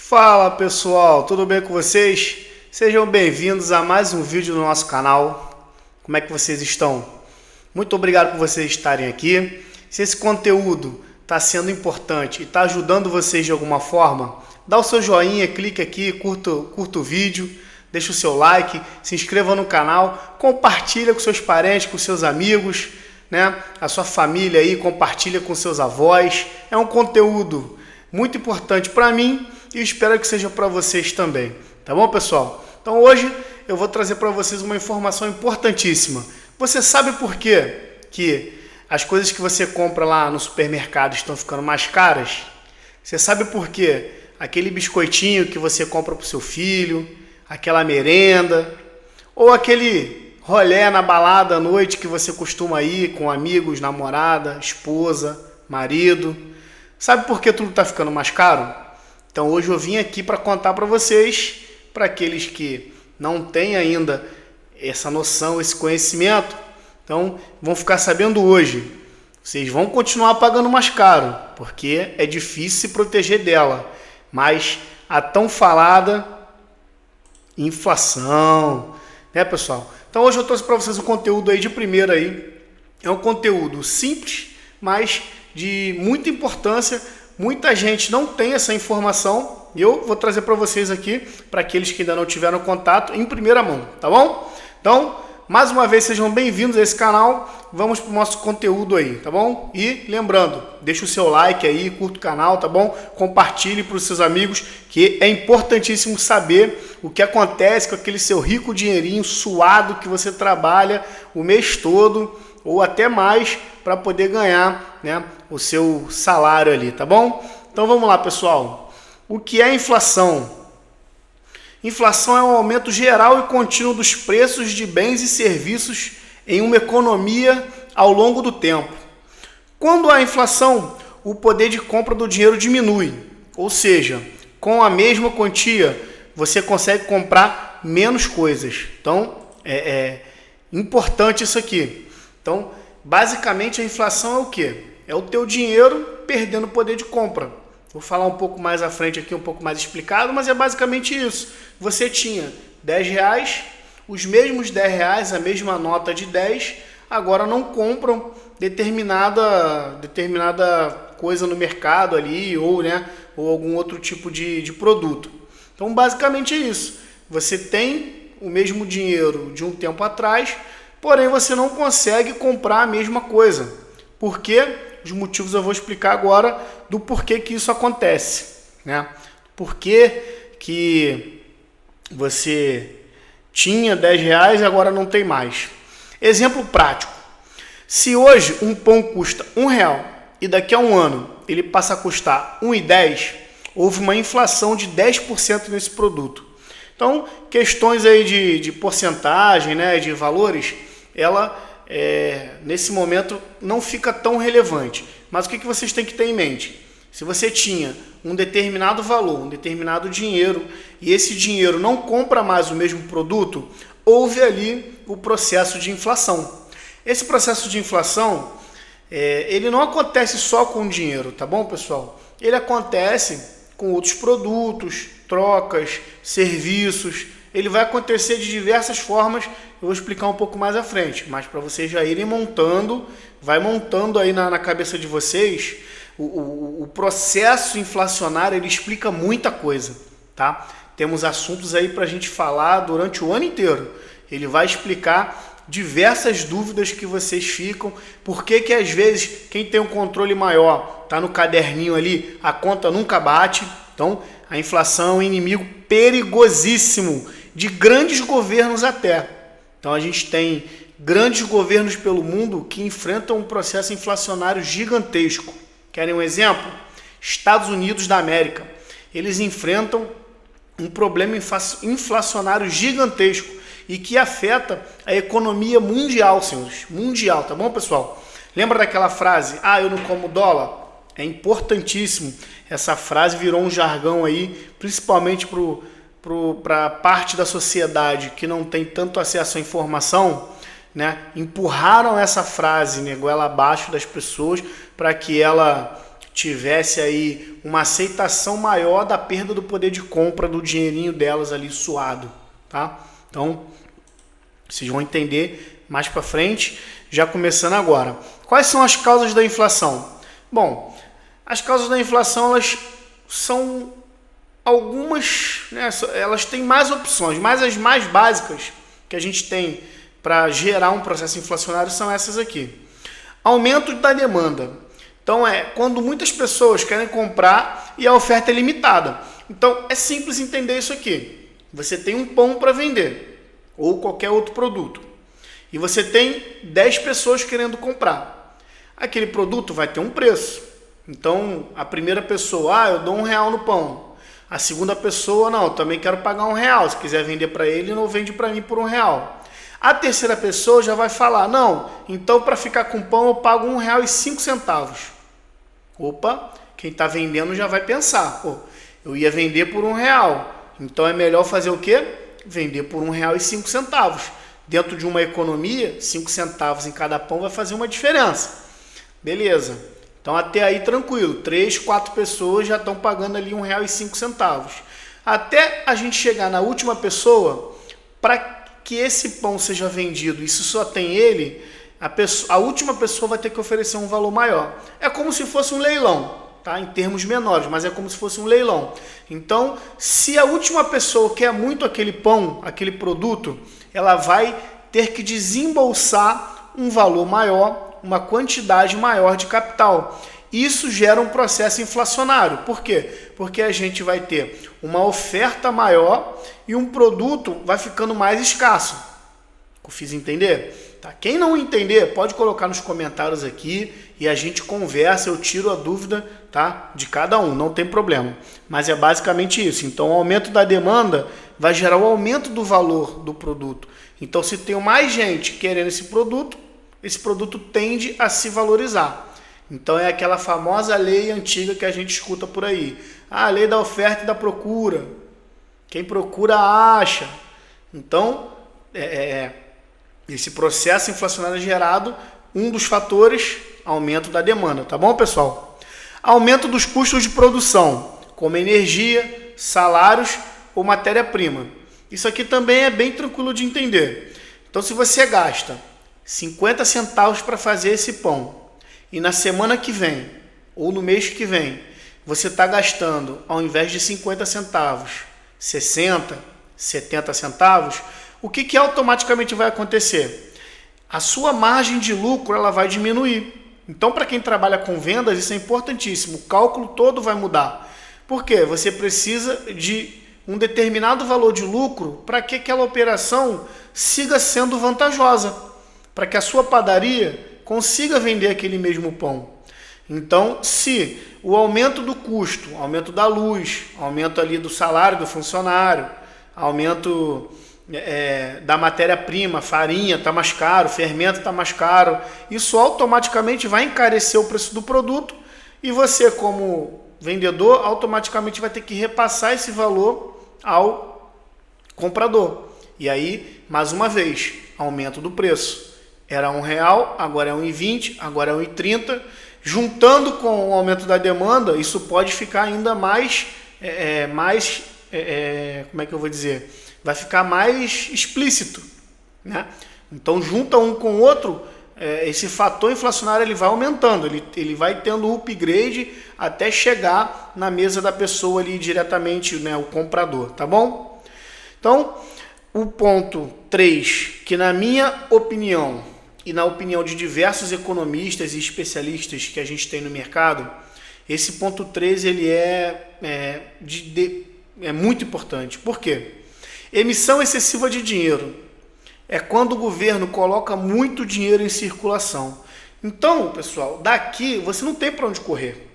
Fala pessoal, tudo bem com vocês? Sejam bem-vindos a mais um vídeo no nosso canal. Como é que vocês estão? Muito obrigado por vocês estarem aqui. Se esse conteúdo está sendo importante e está ajudando vocês de alguma forma, dá o seu joinha, clique aqui, curta o vídeo, deixa o seu like, se inscreva no canal, compartilha com seus parentes, com seus amigos, né? A sua família aí, compartilha com seus avós. É um conteúdo muito importante para mim e espero que seja para vocês também, tá bom, pessoal? Então hoje eu vou trazer para vocês uma informação importantíssima. Você sabe por quê que as coisas que você compra lá no supermercado estão ficando mais caras? Você sabe por quê? Aquele biscoitinho que você compra para o seu filho, aquela merenda, ou aquele rolê na balada à noite que você costuma ir com amigos, namorada, esposa, marido. Sabe por que tudo está ficando mais caro? Então hoje eu vim aqui para contar para vocês, para aqueles que não têm ainda essa noção, esse conhecimento, então vão ficar sabendo hoje. Vocês vão continuar pagando mais caro, porque é difícil se proteger dela. Mas a tão falada inflação, né, pessoal? Então hoje eu trouxe para vocês um conteúdo aí de primeira aí. É um conteúdo simples, mas de muita importância. Muita gente não tem essa informação e eu vou trazer para vocês aqui, para aqueles que ainda não tiveram contato, em primeira mão, tá bom? Então, mais uma vez, sejam bem-vindos a esse canal. Vamos para o nosso conteúdo aí, tá bom? E lembrando, deixa o seu like aí, curta o canal, tá bom? Compartilhe para os seus amigos, que é importantíssimo saber o que acontece com aquele seu rico dinheirinho suado que você trabalha o mês todo ou até mais para poder ganhar, né, o seu salário ali, tá bom? Então vamos lá, pessoal. O que é inflação? Inflação é um aumento geral e contínuo dos preços de bens e serviços em uma economia ao longo do tempo. Quando há inflação, o poder de compra do dinheiro diminui, ou seja, com a mesma quantia, você consegue comprar menos coisas. Então, é importante isso aqui. Então, basicamente, a inflação é o quê? É o teu dinheiro perdendo o poder de compra. Vou falar um pouco mais à frente aqui, um pouco mais explicado, mas é basicamente isso. Você tinha R$10, os mesmos R$10, a mesma nota de 10, agora não compram determinada coisa no mercado ali, ou algum outro tipo de produto. Então, basicamente é isso. Você tem o mesmo dinheiro de um tempo atrás, porém você não consegue comprar a mesma coisa. Por quê? Os motivos eu vou explicar agora do porquê que isso acontece, né? Por que você tinha R$10 e agora não tem mais. Exemplo prático. Se hoje um pão custa R$1 e daqui a um ano ele passa a custar R$1,10, houve uma inflação de 10% nesse produto. Então, questões aí de porcentagem, né, de valores, ela nesse momento não fica tão relevante. Mas o que vocês têm que ter em mente? Se você tinha um determinado valor, um determinado dinheiro, e esse dinheiro não compra mais o mesmo produto, houve ali o processo de inflação. Esse processo de inflação, ele não acontece só com o dinheiro, tá bom, pessoal? Ele acontece com outros produtos, trocas, serviços. Ele vai acontecer de diversas formas, eu vou explicar um pouco mais à frente, mas para vocês já irem montando, vai montando aí na cabeça de vocês, o processo inflacionário, ele explica muita coisa, tá? Temos assuntos aí para a gente falar durante o ano inteiro. Ele vai explicar diversas dúvidas que vocês ficam, por que às vezes quem tem um controle maior, tá no caderninho ali, a conta nunca bate. Então, a inflação é um inimigo perigosíssimo de grandes governos até. Então a gente tem grandes governos pelo mundo que enfrentam um processo inflacionário gigantesco. Querem um exemplo? Estados Unidos da América. Eles enfrentam um problema inflacionário gigantesco e que afeta a economia mundial, senhores. Mundial, tá bom, pessoal? Lembra daquela frase, eu não como dólar? É importantíssimo. Essa frase virou um jargão aí, principalmente para parte da sociedade que não tem tanto acesso à informação, né? Empurraram essa frase, né, goela abaixo das pessoas para que ela tivesse aí uma aceitação maior da perda do poder de compra do dinheirinho delas ali suado, tá? Então, vocês vão entender mais para frente, já começando agora. Quais são as causas da inflação? Bom, as causas da inflação, elas são algumas, né, elas têm mais opções, mas as mais básicas que a gente tem para gerar um processo inflacionário são essas aqui. Aumento da demanda. Então é quando muitas pessoas querem comprar e a oferta é limitada. Então é simples entender isso aqui. Você tem um pão para vender ou qualquer outro produto e você tem 10 pessoas querendo comprar. Aquele produto vai ter um preço. Então a primeira pessoa, eu dou R$1 no pão. A segunda pessoa, não, eu também quero pagar R$1. Se quiser vender para ele, não vende para mim por R$1. A terceira pessoa já vai falar, não, então para ficar com pão eu pago R$1,05. Opa, quem está vendendo já vai pensar, pô, eu ia vender por R$1, então é melhor fazer o quê? Vender por R$1,05. Dentro de uma economia, 5 centavos em cada pão vai fazer uma diferença. Beleza, então até aí tranquilo, 3, 4 pessoas já estão pagando ali R$1,05. Até a gente chegar na última pessoa, para que esse pão seja vendido e se só tem ele, a última pessoa vai ter que oferecer um valor maior. É como se fosse um leilão, tá? Em termos menores, mas é como se fosse um leilão. Então, se a última pessoa quer muito aquele pão, aquele produto, ela vai ter que desembolsar um valor maior, uma quantidade maior de capital. Isso gera um processo inflacionário. Por quê? Porque a gente vai ter uma oferta maior e um produto vai ficando mais escasso. Eu fiz entender? Tá? Quem não entender, pode colocar nos comentários aqui e a gente conversa, eu tiro a dúvida, tá, de cada um, não tem problema. Mas é basicamente isso. Então, o aumento da demanda vai gerar o aumento do valor do produto. Então, se tem mais gente querendo esse produto tende a se valorizar. Então é aquela famosa lei antiga que a gente escuta por aí. A lei da oferta e da procura. Quem procura, acha. Então, esse processo inflacionário é gerado, um dos fatores, aumento da demanda. Tá bom, pessoal? Aumento dos custos de produção, como energia, salários ou matéria-prima. Isso aqui também é bem tranquilo de entender. Então, se você gasta 50 centavos para fazer esse pão, e na semana que vem, ou no mês que vem, você está gastando, ao invés de 50 centavos, 60, 70 centavos, o que automaticamente vai acontecer? A sua margem de lucro ela vai diminuir. Então, para quem trabalha com vendas, isso é importantíssimo. O cálculo todo vai mudar. Por quê? Você precisa de um determinado valor de lucro para que aquela operação siga sendo vantajosa, para que a sua padaria consiga vender aquele mesmo pão. Então, se o aumento do custo, aumento da luz, aumento ali do salário do funcionário, aumento da matéria-prima, farinha está mais caro, fermento está mais caro, isso automaticamente vai encarecer o preço do produto e você, como vendedor, automaticamente vai ter que repassar esse valor ao comprador. E aí, mais uma vez, aumento do preço. Era R$1, agora é R$1,20, agora é R$1,30. Juntando com o aumento da demanda, isso pode ficar ainda mais, como é que eu vou dizer? Vai ficar mais explícito, né? Então, junta um com o outro, esse fator inflacionário ele vai aumentando, ele vai tendo um upgrade até chegar na mesa da pessoa ali diretamente, né, o comprador, tá bom? Então, o ponto 3, que na minha opinião e na opinião de diversos economistas e especialistas que a gente tem no mercado, esse ponto 3 ele é muito importante. Por quê? Emissão excessiva de dinheiro é quando o governo coloca muito dinheiro em circulação. Então, pessoal, daqui você não tem para onde correr.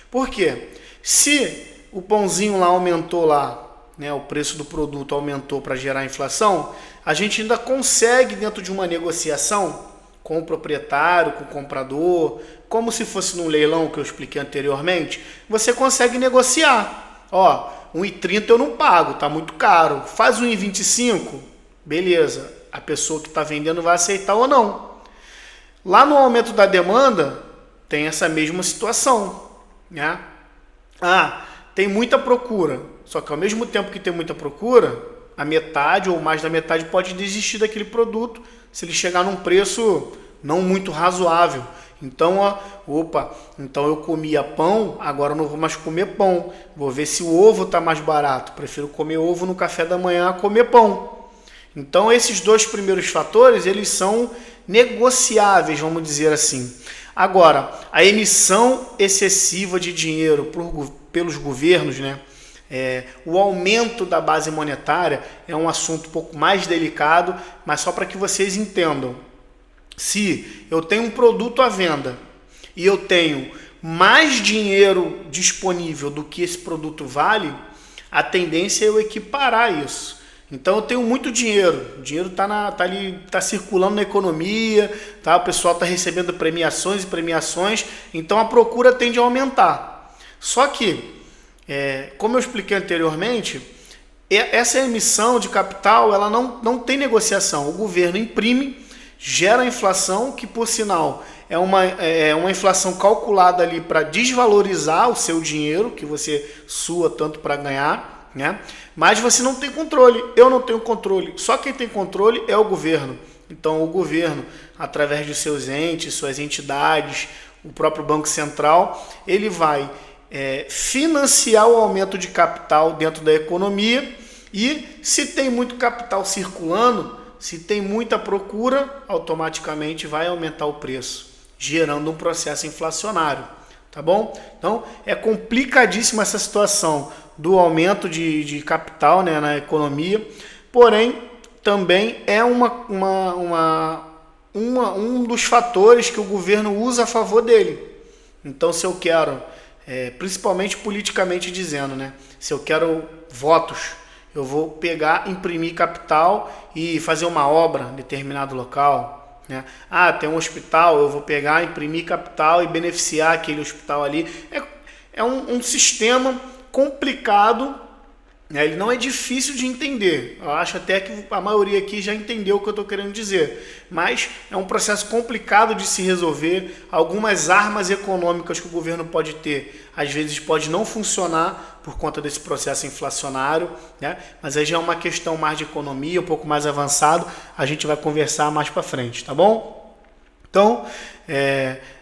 Por quê? Se o pãozinho lá aumentou lá, né, o preço do produto aumentou para gerar inflação, a gente ainda consegue, dentro de uma negociação com o proprietário, com o comprador, como se fosse num leilão que eu expliquei anteriormente, você consegue negociar. Ó, R$1,30 eu não pago, tá muito caro. Faz R$1,25, beleza. A pessoa que está vendendo vai aceitar ou não. Lá no aumento da demanda, tem essa mesma situação. né? Ah, tem muita procura, só que ao mesmo tempo que tem muita procura, a metade ou mais da metade pode desistir daquele produto se ele chegar num preço não muito razoável. Então, então eu comia pão, agora eu não vou mais comer pão. Vou ver se o ovo está mais barato. Prefiro comer ovo no café da manhã a comer pão. Então, esses dois primeiros fatores, eles são negociáveis, vamos dizer assim. Agora, a emissão excessiva de dinheiro pelos governos, né? O aumento da base monetária é um assunto um pouco mais delicado, mas só para que vocês entendam. Se eu tenho um produto à venda e eu tenho mais dinheiro disponível do que esse produto vale, a tendência é eu equiparar isso. Então eu tenho muito dinheiro, o dinheiro está circulando na economia, tá? O pessoal está recebendo premiações e premiações, então a procura tende a aumentar. Só que, como eu expliquei anteriormente, essa emissão de capital ela não tem negociação. O governo imprime, gera inflação, que por sinal é uma inflação calculada ali para desvalorizar o seu dinheiro, que você sua tanto para ganhar, né? Mas você não tem controle, eu não tenho controle, só quem tem controle é o governo. Então o governo, através de seus entes, suas entidades, o próprio Banco Central, ele vai financiar o aumento de capital dentro da economia e se tem muito capital circulando, se tem muita procura, automaticamente vai aumentar o preço, gerando um processo inflacionário, tá bom? Então, é complicadíssima essa situação do aumento de capital, né, na economia, porém, também é um dos fatores que o governo usa a favor dele. Então, se eu quero, principalmente politicamente dizendo, né, se eu quero votos, eu vou pegar, imprimir capital e fazer uma obra em determinado local, né? Ah, tem um hospital, eu vou pegar, imprimir capital e beneficiar aquele hospital ali. É um sistema complicado, né? Ele não é difícil de entender. Eu acho até que a maioria aqui já entendeu o que eu estou querendo dizer. Mas é um processo complicado de se resolver. Algumas armas econômicas que o governo pode ter, às vezes pode não funcionar por conta desse processo inflacionário, né? Mas aí já é uma questão mais de economia, um pouco mais avançado. A gente vai conversar mais para frente, tá bom? Então,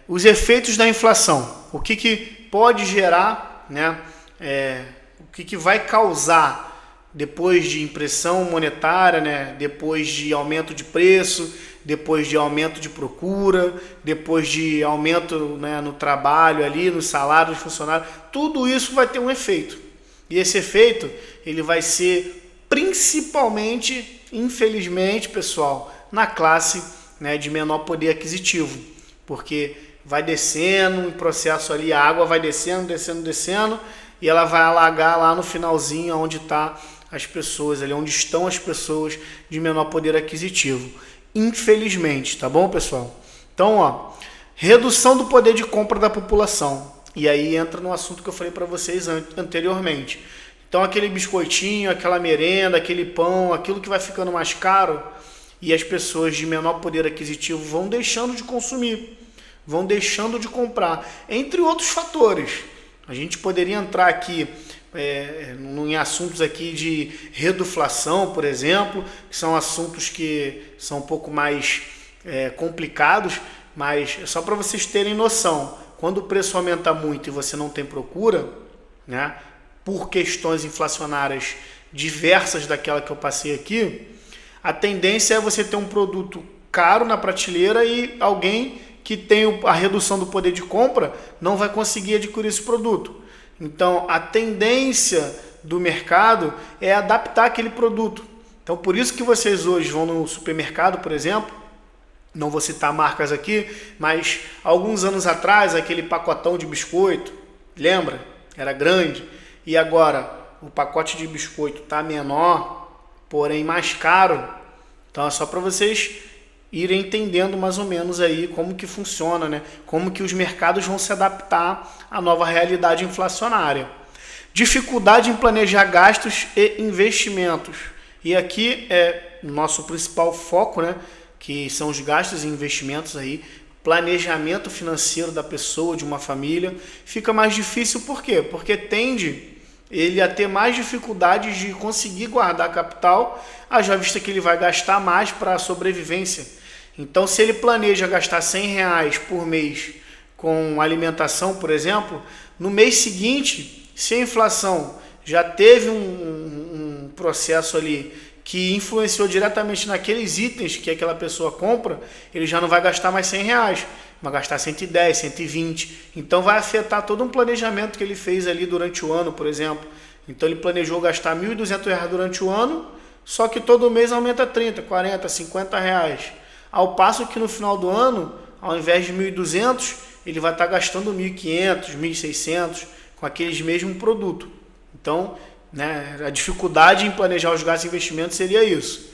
os efeitos da inflação. O que pode gerar, né? O que vai causar depois de impressão monetária, né? Depois de aumento de preço, depois de aumento de procura, depois de aumento, né, no trabalho ali, no salário dos funcionários, tudo isso vai ter um efeito. E esse efeito, ele vai ser principalmente, infelizmente, pessoal, na classe, né, de menor poder aquisitivo, porque vai descendo, em processo ali, a água vai descendo, e ela vai alagar lá no finalzinho onde está as pessoas, ali onde estão as pessoas de menor poder aquisitivo. Infelizmente, tá bom, pessoal? Então, redução do poder de compra da população. E aí entra no assunto que eu falei para vocês anteriormente. Então, aquele biscoitinho, aquela merenda, aquele pão, aquilo que vai ficando mais caro e as pessoas de menor poder aquisitivo vão deixando de consumir, vão deixando de comprar, entre outros fatores. A gente poderia entrar aqui em assuntos aqui de reduflação, por exemplo, que são assuntos que são um pouco mais complicados, mas só para vocês terem noção, quando o preço aumenta muito e você não tem procura, né, por questões inflacionárias diversas daquela que eu passei aqui, a tendência é você ter um produto caro na prateleira e alguém que tem a redução do poder de compra não vai conseguir adquirir esse produto. Então, a tendência do mercado é adaptar aquele produto. Então, por isso que vocês hoje vão no supermercado, por exemplo, não vou citar marcas aqui, mas alguns anos atrás, aquele pacotão de biscoito, lembra? Era grande. E agora, o pacote de biscoito está menor, porém mais caro. Então, é só para vocês irem entendendo mais ou menos aí como que funciona, né? Como que os mercados vão se adaptar à nova realidade inflacionária. Dificuldade em planejar gastos e investimentos. E aqui é o nosso principal foco, né? Que são os gastos e investimentos aí. planejamento financeiro da pessoa, de uma família, fica mais difícil. Por quê? Porque tende ele a ter mais dificuldades de conseguir guardar capital, haja vista que ele vai gastar mais para a sobrevivência. Então, se ele planeja gastar R$100 por mês com alimentação, por exemplo, no mês seguinte, se a inflação já teve um processo ali que influenciou diretamente naqueles itens que aquela pessoa compra, ele já não vai gastar mais R$100, vai gastar 110, 120. Então vai afetar todo um planejamento que ele fez ali durante o ano, por exemplo. Então ele planejou gastar R$1.200 durante o ano, só que todo mês aumenta 30, 40, 50 reais. Ao passo que no final do ano, ao invés de 1.200, ele vai estar gastando 1.500, 1.600 com aqueles mesmos produtos. Então, né, a dificuldade em planejar os gastos e investimentos seria isso.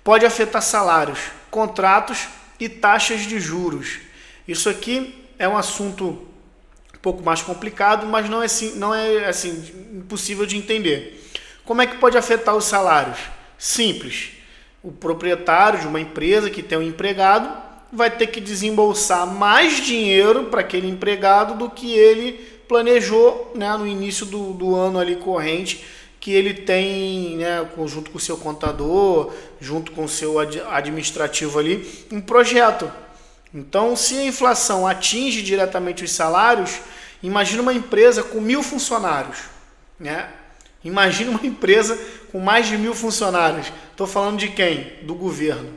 Pode afetar salários, contratos e taxas de juros. Isso aqui é um assunto um pouco mais complicado, mas não é assim impossível de entender. Como é que pode afetar os salários? Simples. O proprietário de uma empresa que tem um empregado vai ter que desembolsar mais dinheiro para aquele empregado do que ele planejou, né, no início do ano ali corrente, que ele tem, né, junto com o seu contador, junto com o seu administrativo ali, um projeto. Então, se a inflação atinge diretamente os salários, imagina uma empresa com 1.000 funcionários, né? Imagina uma empresa com mais de 1.000 funcionários. Estou falando de quem? Do governo.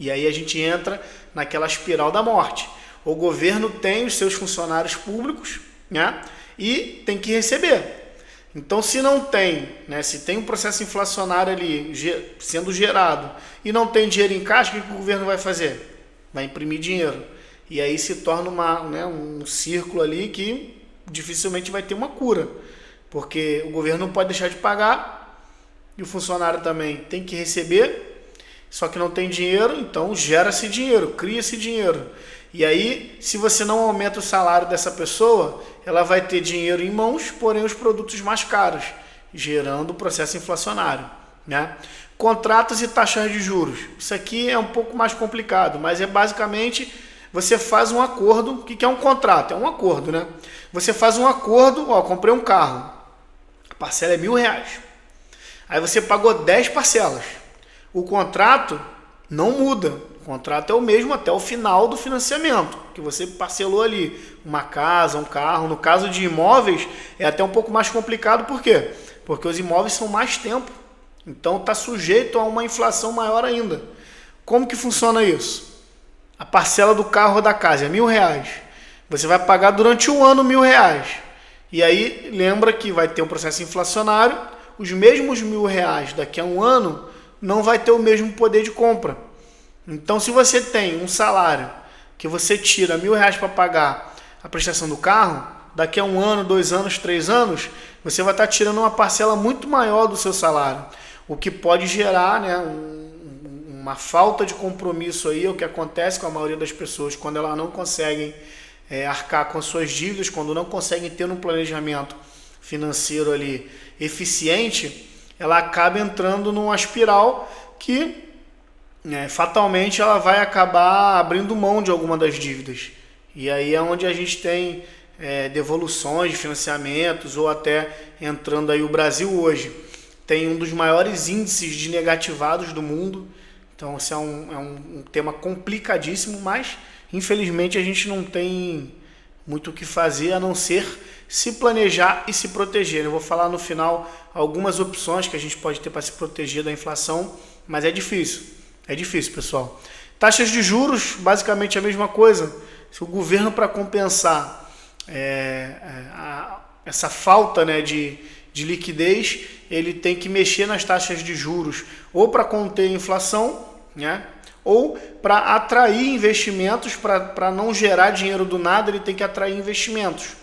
E aí a gente entra naquela espiral da morte. O governo tem os seus funcionários públicos, né? E tem que receber. Então, se não tem, né, se tem um processo inflacionário ali sendo gerado e não tem dinheiro em caixa, o que o governo vai fazer? Vai imprimir dinheiro. E aí se torna um círculo ali que dificilmente vai ter uma cura. Porque o governo não pode deixar de pagar e o funcionário também tem que receber, só que não tem dinheiro, então gera-se dinheiro, cria-se dinheiro. E aí, se você não aumenta o salário dessa pessoa, ela vai ter dinheiro em mãos, porém os produtos mais caros, gerando o processo inflacionário, né? Contratos e taxas de juros. Isso aqui é um pouco mais complicado, mas é basicamente você faz um acordo. O que é um contrato? É um acordo, né? Você faz um acordo, comprei um carro, a parcela é R$1.000. Aí você pagou 10 parcelas. O contrato não muda. O contrato é o mesmo até o final do financiamento, que você parcelou ali uma casa, um carro. No caso de imóveis, é até um pouco mais complicado. Por quê? Porque os imóveis são mais tempo. Então está sujeito a uma inflação maior ainda. Como que funciona isso? A parcela do carro ou da casa é R$1.000. Você vai pagar durante um ano R$1.000. E aí lembra que vai ter um processo inflacionário. Os mesmos R$1.000 daqui a um ano não vai ter o mesmo poder de compra. Então, se você tem um salário que você tira R$1.000 para pagar a prestação do carro, daqui a um ano, 2 anos, 3 anos, você vai estar tirando uma parcela muito maior do seu salário, o que pode gerar, né, uma falta de compromisso aí, é o que acontece com a maioria das pessoas quando elas não conseguem arcar com as suas dívidas, quando não conseguem ter um planejamento financeiro ali eficiente, ela acaba entrando numa espiral que fatalmente ela vai acabar abrindo mão de alguma das dívidas. E aí é onde a gente tem devoluções de financiamentos, ou até entrando aí o Brasil hoje tem um dos maiores índices de negativados do mundo. Então esse é um tema complicadíssimo, mas infelizmente a gente não tem muito o que fazer a não ser se planejar e se proteger. Eu vou falar no final algumas opções que a gente pode ter para se proteger da inflação, mas é difícil, pessoal. Taxas de juros, basicamente a mesma coisa. Se o governo, para compensar essa falta, né, de liquidez, ele tem que mexer nas taxas de juros, ou para conter a inflação, né, ou para atrair investimentos, para não gerar dinheiro do nada, ele tem que atrair investimentos.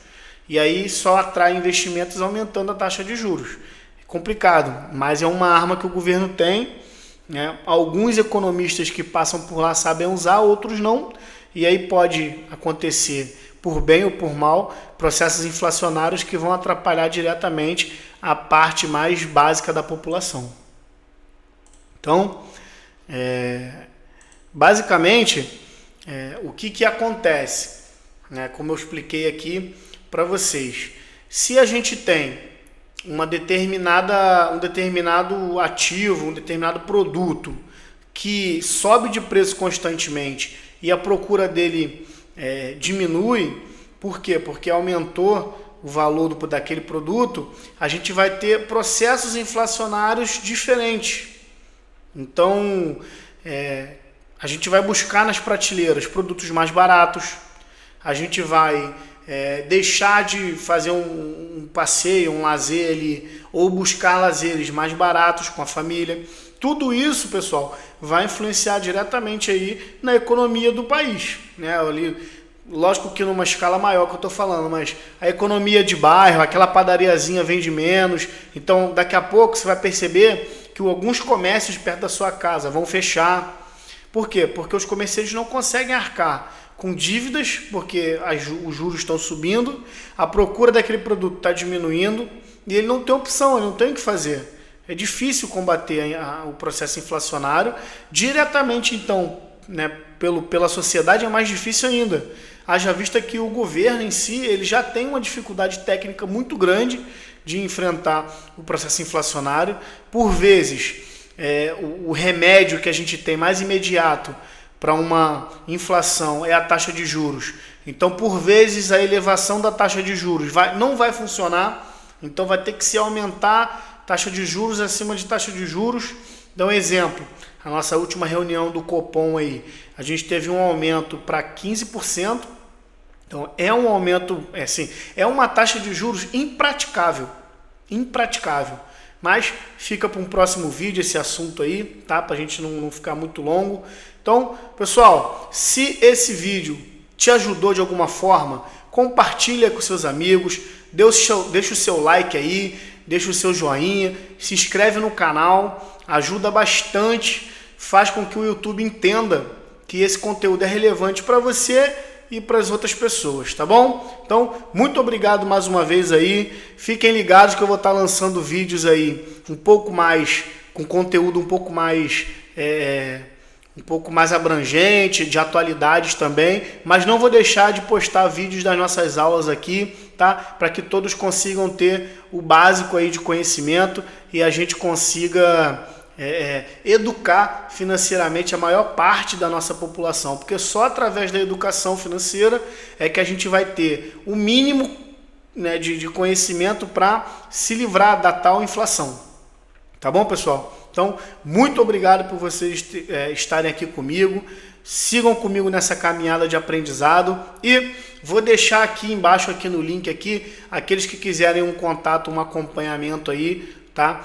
E aí só atrai investimentos aumentando a taxa de juros. É complicado, mas é uma arma que o governo tem, né? Alguns economistas que passam por lá sabem usar, outros não. E aí pode acontecer, por bem ou por mal, processos inflacionários que vão atrapalhar diretamente a parte mais básica da população. Então, basicamente, o que acontece, né? Como eu expliquei aqui para vocês, se a gente tem um determinado ativo, um determinado produto que sobe de preço constantemente e a procura dele diminui, por quê? Porque aumentou o valor daquele produto, a gente vai ter processos inflacionários diferentes. Então, a gente vai buscar nas prateleiras produtos mais baratos, a gente vai deixar de fazer um passeio, um lazer ali, ou buscar lazeres mais baratos com a família. Tudo isso, pessoal, vai influenciar diretamente aí na economia do país, né? Ali, lógico que numa escala maior que eu estou falando, mas a economia de bairro, aquela padariazinha vende menos, então daqui a pouco você vai perceber que alguns comércios perto da sua casa vão fechar. Por quê? Porque os comerciantes não conseguem arcar com dívidas, porque os juros estão subindo, a procura daquele produto está diminuindo e ele não tem opção, ele não tem o que fazer. É difícil combater o processo inflacionário diretamente, então, né, pela sociedade é mais difícil ainda. Haja vista que o governo em si ele já tem uma dificuldade técnica muito grande de enfrentar o processo inflacionário. Por vezes, o remédio que a gente tem mais imediato para uma inflação é a taxa de juros. Então, por vezes, a elevação da taxa de juros não vai funcionar, então vai ter que se aumentar taxa de juros acima de taxa de juros. Dá um exemplo, a nossa última reunião do Copom aí, a gente teve um aumento para 15%, então é um aumento, é uma taxa de juros impraticável, mas fica para um próximo vídeo esse assunto aí, tá? Para a gente não ficar muito longo. Então, pessoal, se esse vídeo te ajudou de alguma forma, compartilha com seus amigos, deixa o seu like aí, deixa o seu joinha, se inscreve no canal, ajuda bastante, faz com que o YouTube entenda que esse conteúdo é relevante para você e para as outras pessoas, tá bom? Então, muito obrigado mais uma vez aí, fiquem ligados que eu vou estar lançando vídeos aí um pouco mais, com conteúdo um pouco mais abrangente, de atualidades também, mas não vou deixar de postar vídeos das nossas aulas aqui, tá? Para que todos consigam ter o básico aí de conhecimento e a gente consiga educar financeiramente a maior parte da nossa população, porque só através da educação financeira é que a gente vai ter o mínimo, né, de conhecimento para se livrar da tal inflação. Tá bom, pessoal? Então, muito obrigado por vocês estarem aqui comigo. Sigam comigo nessa caminhada de aprendizado e vou deixar aqui embaixo, aqui no link, aqui, aqueles que quiserem um contato, um acompanhamento aí, tá?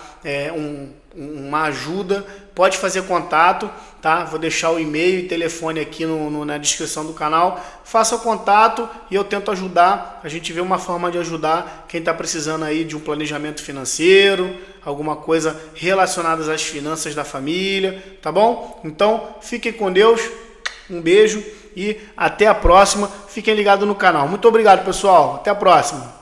Uma ajuda, pode fazer contato, tá? Vou deixar o e-mail e telefone aqui na descrição do canal. Faça o contato e eu tento ajudar. A gente vê uma forma de ajudar quem está precisando aí de um planejamento financeiro, alguma coisa relacionada às finanças da família, tá bom? Então, fiquem com Deus, um beijo e até a próxima. Fiquem ligados no canal. Muito obrigado, pessoal. Até a próxima.